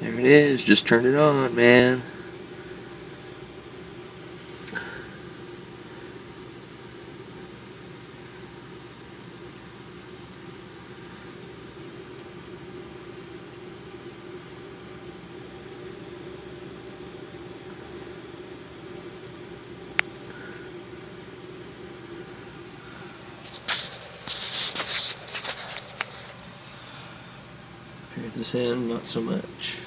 There it is, just turned it on, man. Here's this end, not so much.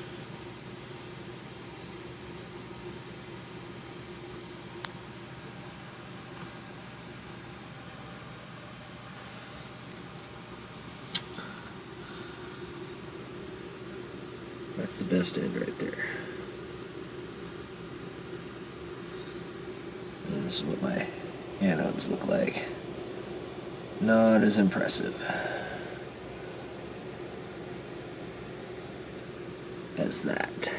That's the best end right there. And this is what my anodes look like. Not as impressive as that.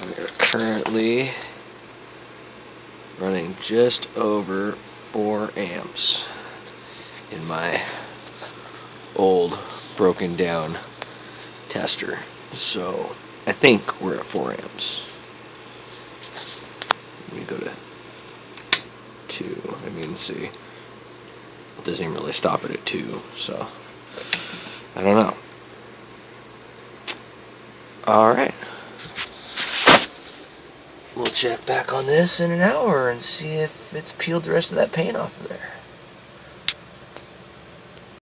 We are currently running just over 4 amps in my old broken down tester. So I think we're at 4 amps. Let me go to 2. I mean, see. It doesn't even really stop it at 2, so I don't know. Alright. We'll check back on this in an hour and see if it's peeled the rest of that paint off of there.